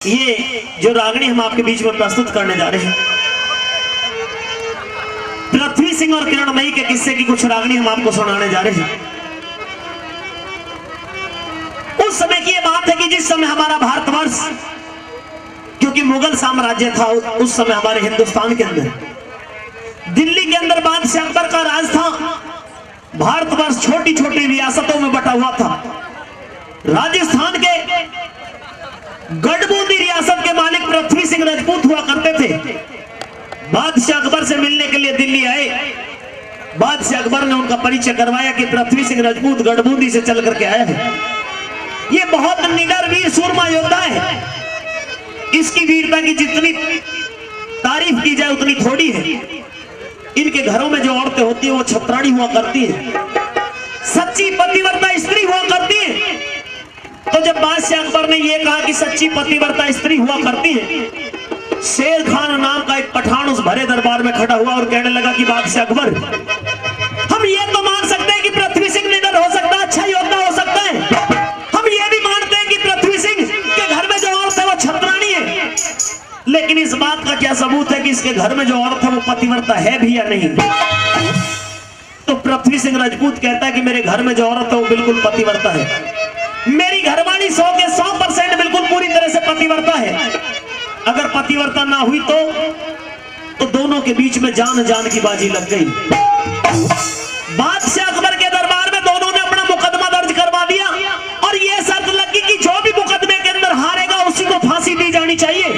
ये जो रागनी हम आपके बीच में प्रस्तुत करने जा रहे हैं, पृथ्वी सिंह और किरणमयी के किस्से की कुछ रागनी हम आपको सुनाने जा रहे हैं। उस समय की ये बात है कि जिस समय हमारा भारतवर्ष, क्योंकि मुगल साम्राज्य था उस समय हमारे हिंदुस्तान के अंदर, दिल्ली के अंदर बादशाह अकबर का राज था। भारतवर्ष छोटी छोटी रियासतों में बटा हुआ था। राजस्थान के गढ़बूंदी रियासत के मालिक पृथ्वी सिंह राजपूत हुआ करते थे। बादशाह अकबर से मिलने के लिए दिल्ली आए। बादशाह अकबर ने उनका परिचय करवाया कि पृथ्वी सिंह राजपूत गढ़बूंदी से चल करके आया है। ये बहुत निडर वीर सूरमा योद्धा है। इसकी वीरता की जितनी तारीफ की जाए उतनी थोड़ी है। इनके घरों में जो औरतें होती हैं वो छत्राणी हुआ करती है, सच्ची पतिव्रता स्त्री हुआ करती है। तो जब बादशाह अकबर ने यह कहा कि सच्ची पतिव्रता स्त्री हुआ करती है, शेर खान नाम का एक पठान उस भरे दरबार में खड़ा हुआ और कहने लगा कि बादशाह अकबर, हम ये तो मान सकते हैं कि पृथ्वी सिंह निडर हो सकता है, अच्छा योद्धा हो सकता है। हम ये भी मानते हैं कि पृथ्वी सिंह के घर में जो औरत है वो छत्राणी है, लेकिन इस बात का क्या सबूत है कि इसके घर में जो औरत है वो पतिव्रता है भी या नहीं? तो पृथ्वी सिंह राजपूत कहता है कि मेरे घर में जो औरत है वो बिल्कुल पतिव्रता है। मेरी घरवाली 100 के 100% बिल्कुल पूरी तरह से पतिव्रता है। अगर पतिव्रता ना हुई तो दोनों के बीच में जान जान की बाजी लग गई। बादशाह अकबर के दरबार में दोनों ने अपना मुकदमा दर्ज करवा दिया और यह शर्त लगी कि जो भी मुकदमे के अंदर हारेगा उसी को फांसी दी जानी चाहिए।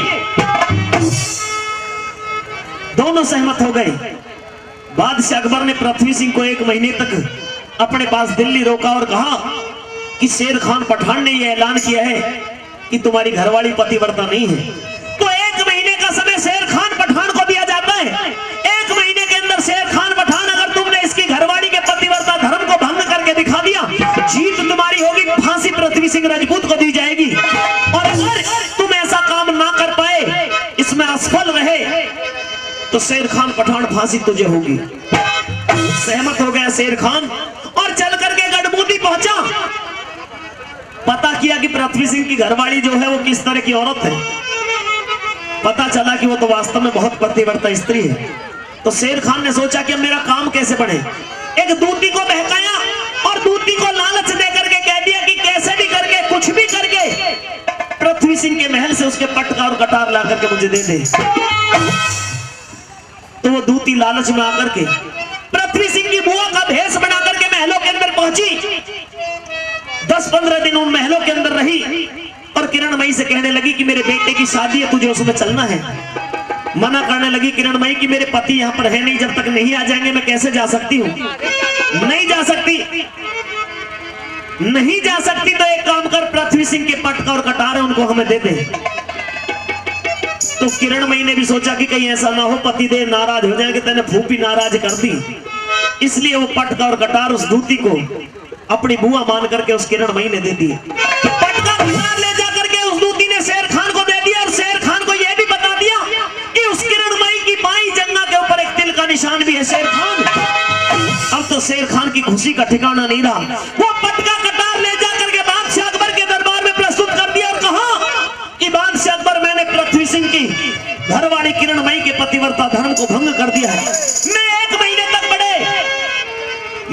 दोनों सहमत हो गए। बादशाह अकबर ने पृथ्वी सिंह को 1 महीने तक अपने पास दिल्ली रोका और कहा कि शेर खान पठान ने यह ऐलान किया है कि तुम्हारी घरवाली पतिव्रता नहीं है। तो 1 महीने का समय शेर खान पठान को दिया जाता है। 1 महीने के अंदर शेर खान पठान, अगर तुमने इसकी घरवाली के पतिव्रता धर्म को भंग करके दिखा दिया, जीत तुम्हारी होगी, फांसी पृथ्वी सिंह राजपूत को दी जाएगी। और अगर तुम ऐसा काम ना कर पाए, इसमें असफल रहे, तो शेर खान पठान फांसी तुझे होगी। सहमत हो गया शेर खान और चल करके गढ़बूंदी पहुंचा। पता किया कि पृथ्वी सिंह की घरवाली जो है वो किस तरह की औरत है। पता चला कि वो तो वास्तव में बहुत पतिव्रता स्त्री है। तो शेर खान ने सोचा कि अब मेरा काम कैसे बढ़े। एक दूती को बहकाया और दूती को लालच दे करके कह दिया कि कैसे भी करके, कुछ भी करके पृथ्वी सिंह के महल से उसके पटका और कटार ला करके मुझे दे दे। तो वो दूती लालच में आकर के पृथ्वी सिंह की बुआ का भेष बना करके महलों के अंदर पहुंची। 10-15 दिन उन महलों के अंदर रही और किरणमयी से कहने लगी कि मेरे बेटे की शादी है, तुझे उसमें चलना है। मना करने लगी किरणमयी कि मेरे पति यहाँ पर है नहीं, जब तक नहीं आ जाएंगे मैं कैसे जा सकती हूँ? नहीं जा सकती, नहीं जा सकती। तो एक काम कर, पृथ्वी सिंह के पटका और कटार है उनको हमें दे दे। तो किरणमयी ने भी सोचा कि कहीं ऐसा ना हो पतिदेव नाराज हो जाए कि तेने फूफी नाराज कर दी, इसलिए वो पटका और कटार उस दूती को अपनी बुआ मान करके उस किरणमयी ने दे दिए। पटका कटार ले जाकर के उस दूती ने शेर खान को दे दिया और शेर खान को यह भी बता दिया कि उस किरणमयी की बाई जंगा के ऊपर एक तिल का निशान भी है। शेर खान, अब तो शेर खान की खुशी का ठिकाना नहीं रहा। वो पटका कटार ले जाकर के बादशाह अकबर के दरबार में प्रस्तुत कर दिया और कहा कि बादशाह अकबर, मैंने पृथ्वी सिंह की घरवाली किरणमयी के पतिव्रता धर्म को भंग कर दिया है। मैं 1 महीने तक बड़े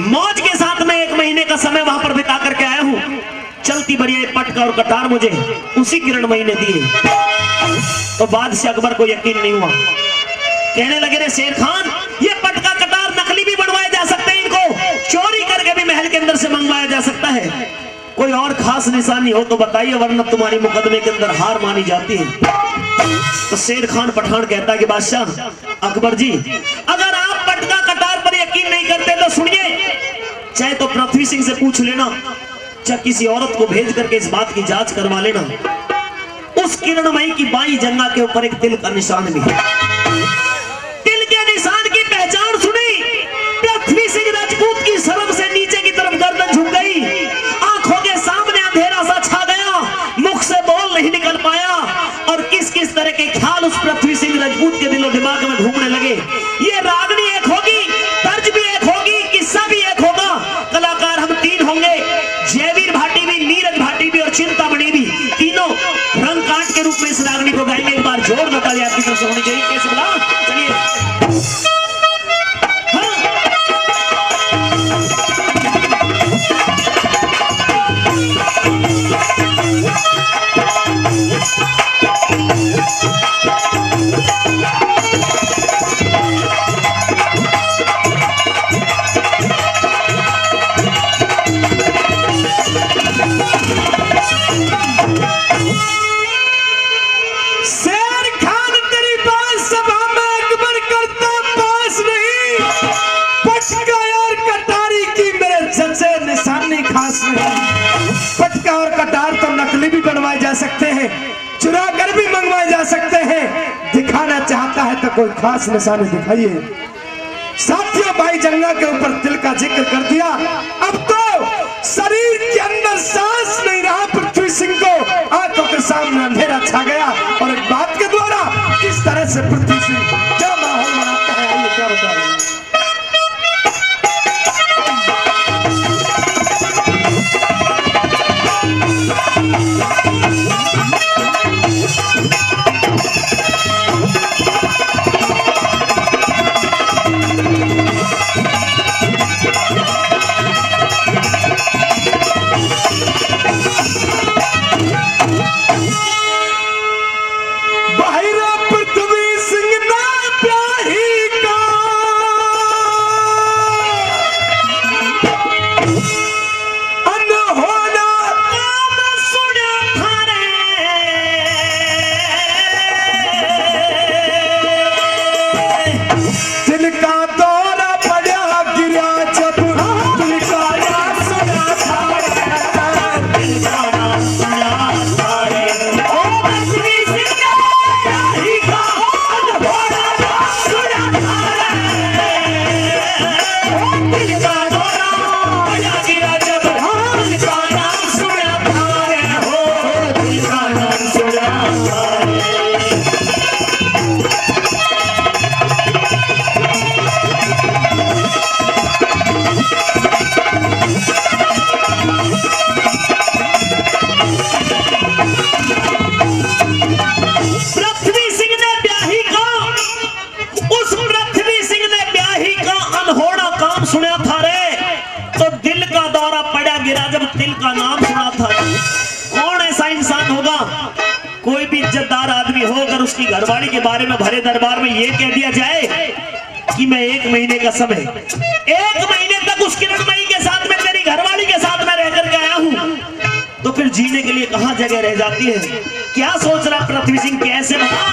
मौज के साथ में 1 महीने का समय वहां पर बिता करके आया हूं। चलती बढ़िया पटका और कटार मुझे उसी किरणमयी ने दिए। तो बादशाह अकबर को यकीन नहीं हुआ। कहने लगे, रे शेर खान, ये पटका कटार नकली भी बनवाए जा सकते हैं, इनको चोरी करके भी महल के अंदर से मंगवाया जा सकता है। कोई और खास निशानी हो तो बताइए, वरना तुम्हारी मुकदमे के अंदर हार मानी जाती है। तो शेर खान पठान कहता है कि बादशाह अकबर जी, अगर आप पटका कटार पर यकीन नहीं करते तो सुनिए, चाहे तो पृथ्वी सिंह से पूछ लेना, चाहे किसी औरत को भेज करके इस बात की जांच करवा लेना। उस किरणमयी की बाई जंगा के ऊपर एक तिल का निशान भी है। तिल के निशान की पहचान सुनी, पृथ्वी सिंह राजपूत की शर्म से नीचे की तरफ गर्दन झुक गई। आंखों के सामने अंधेरा सा छा गया, मुख से बोल नहीं निकल पाया और किस किस तरह के ख्याल उस पृथ्वी सिंह राजपूत के दिलो दिमाग में घूमने लगे। ये रागनी एक होगी, तर्ज भी एक होगी, किस्सा भी एक होगा, कलाकार हम 3 होंगे, जयवीर भाटी भी, नीरज भाटी भी और चिंतामणि भी, तीनों रंग काट के रूप में इस रागनी को गाएंगे एक बार जोर ताली आपकी तरफ से होनी चाहिए। कैसे बोला, चलिए। पटका और कटार तो नकली भी बनवाए जा सकते हैं, चुरा कर भी मंगवाए जा सकते हैं। दिखाना चाहता है तो कोई खास निशानी दिखाइए। साथियों, भाई जंगा के ऊपर तिल का जिक्र कर दिया। अब तो शरीर के अंदर सांस नहीं रहा। पृथ्वी सिंह को आंखों के सामने अंधेरा छा गया और एक बात के द्वारा किस तरह से पृथ्वी सिंह क्या माहौल बनाता है, आइए क्या बता रहे हैं। दिल का नाम सुना था। कौन ऐसा इंसान होगा, कोई भी इज्जतदार आदमी हो, अगर उसकी घरवाली के बारे में भरे दरबार में ये कह दिया जाए कि मैं 1 महीने का समय, 1 महीने तक उस किरणमयी के साथ में, तेरी घरवाली के साथ में रह करके आया हूं, तो फिर जीने के लिए कहां जगह रह जाती है। क्या सोच रहा पृथ्वी सिंह, कैसे बता।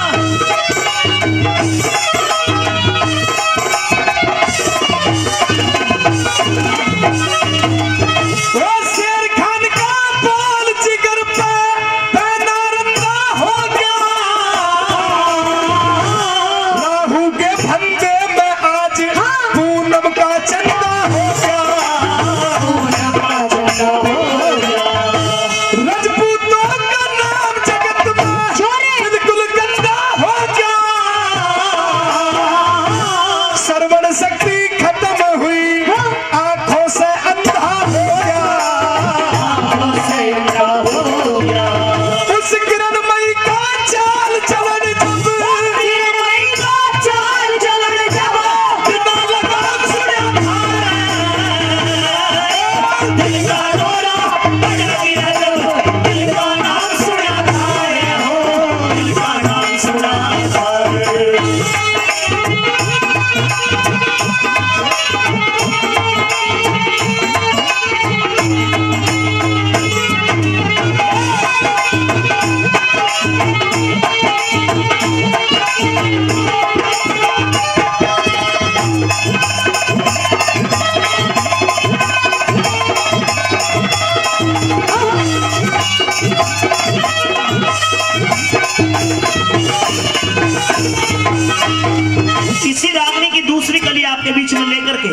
इसी रागनी की दूसरी कली आपके बीच में लेकर के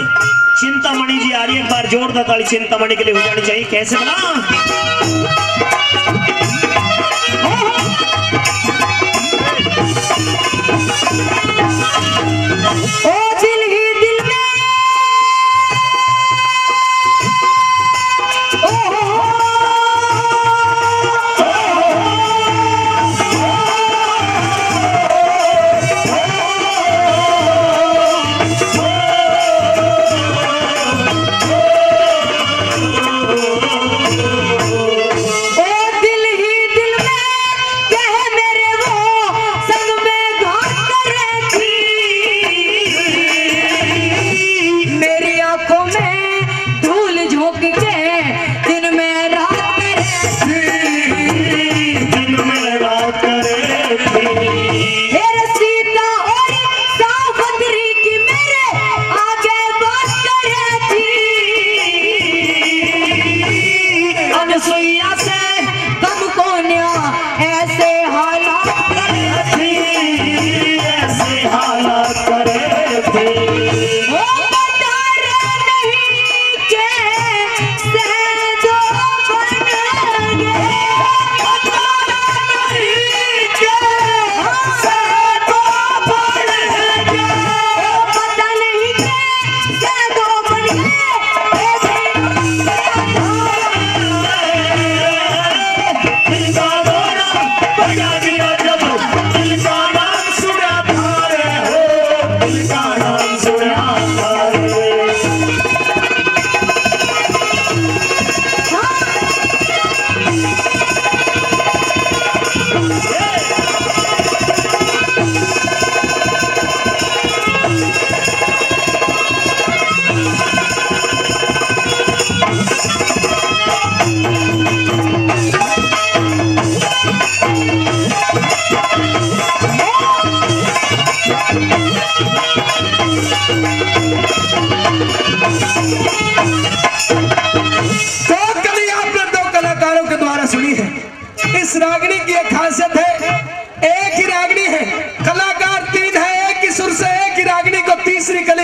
चिंतामणि जी आ रही है। एक बार जोरदार ताली चिंतामणि के लिए हो जानी चाहिए। कैसे बना,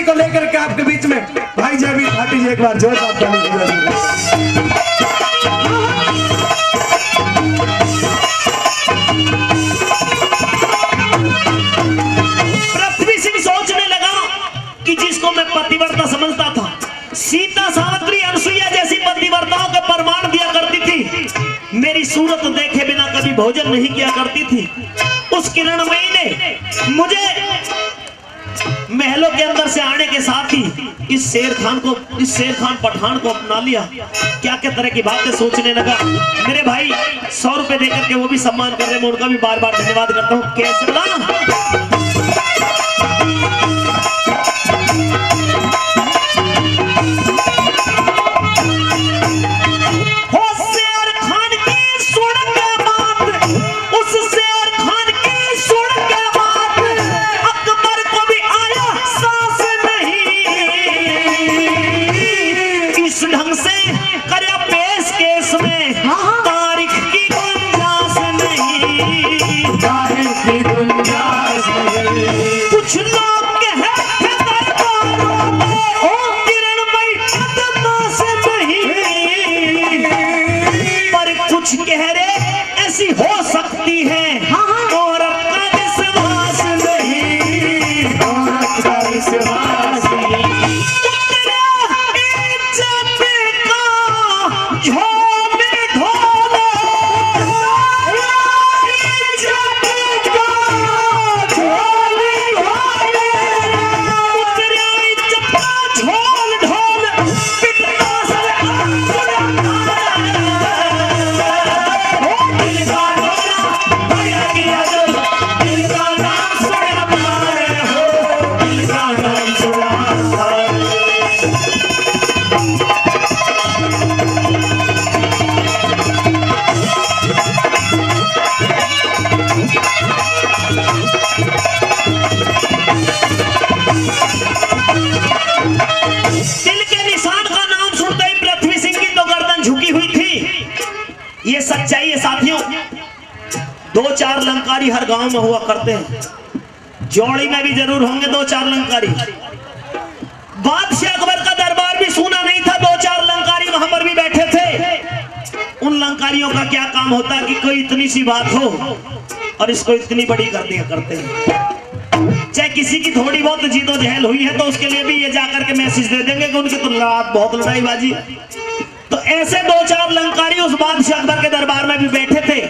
को लेकर के आपके बीच में भाई जयवीर भाटी जी एक बार जोरदार ताली बजाइए। पृथ्वी सिंह सोचने लगा कि जिसको मैं पतिव्रता समझता था, सीता सावित्री अनसुईया जैसी पतिव्रताओं के प्रमाण दिया करती थी, मेरी सूरत देखे बिना कभी भोजन नहीं किया करती थी, उस किरणमयी ने मुझे महलों के अंदर से आने के साथ ही इस शेर खान पठान को अपना लिया। क्या क्या तरह की बातें सोचने लगा। मेरे भाई 100 रुपए देकर के वो भी सम्मान कर रहे हैं, मैं उनका भी बार बार धन्यवाद करता हूँ। कैसे बना हो सकती है औरत का विश्वास नहीं, औरत का विश्वास नहीं, इज्जत का झोल ढोल, इज्जत का झोल ढोल, उतरे इज्जत का झोल ढोल, पिटना सर सच्चाई है साथियों। 2-4 लंकारी हर गांव में हुआ करते हैं, जोड़ी में भी जरूर होंगे 2-4 लंकारी। बादशाह अकबर का दरबार भी सुना नहीं था, 2-4 लंकारी वहां पर भी बैठे थे। उन लंकारियों का क्या काम होता है कि कोई इतनी सी बात हो और इसको इतनी बड़ी कर दिया करते हैं। चाहे किसी की थोड़ी बहुत जीदोजहल हुई है तो उसके लिए भी ये जाकर के मैसेज दे देंगे कि उनकी तो रात बहुत लड़ाईबाजी। तो ऐसे 2-4 लंकारी उस बादशाह अकबर के दरबार में भी बैठे थे।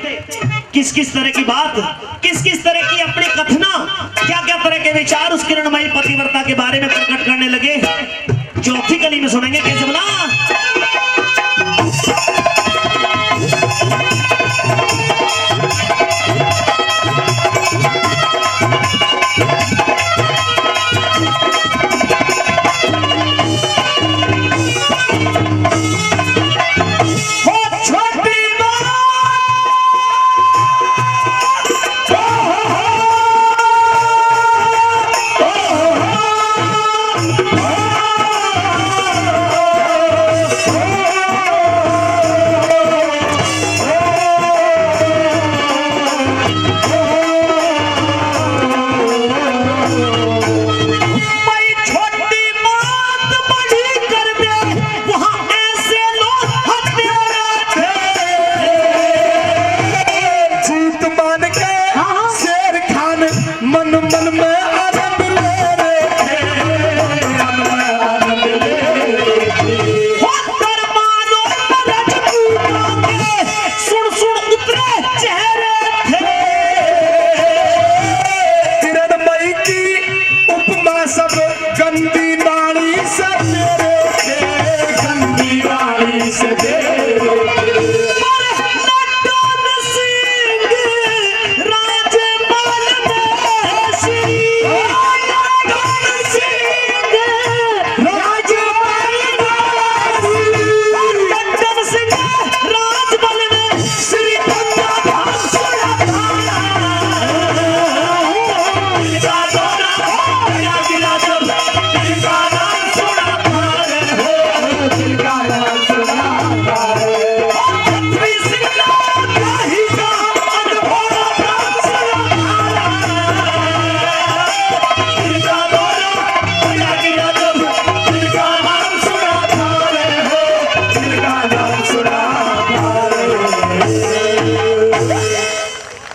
किस किस तरह की बात, किस किस तरह की अपनी कथना, क्या क्या तरह के विचार उस किरणमयी पतिव्रता के बारे में प्रकट करने लगे। चौथी कली में सुनेंगे कैसे बोला। मन में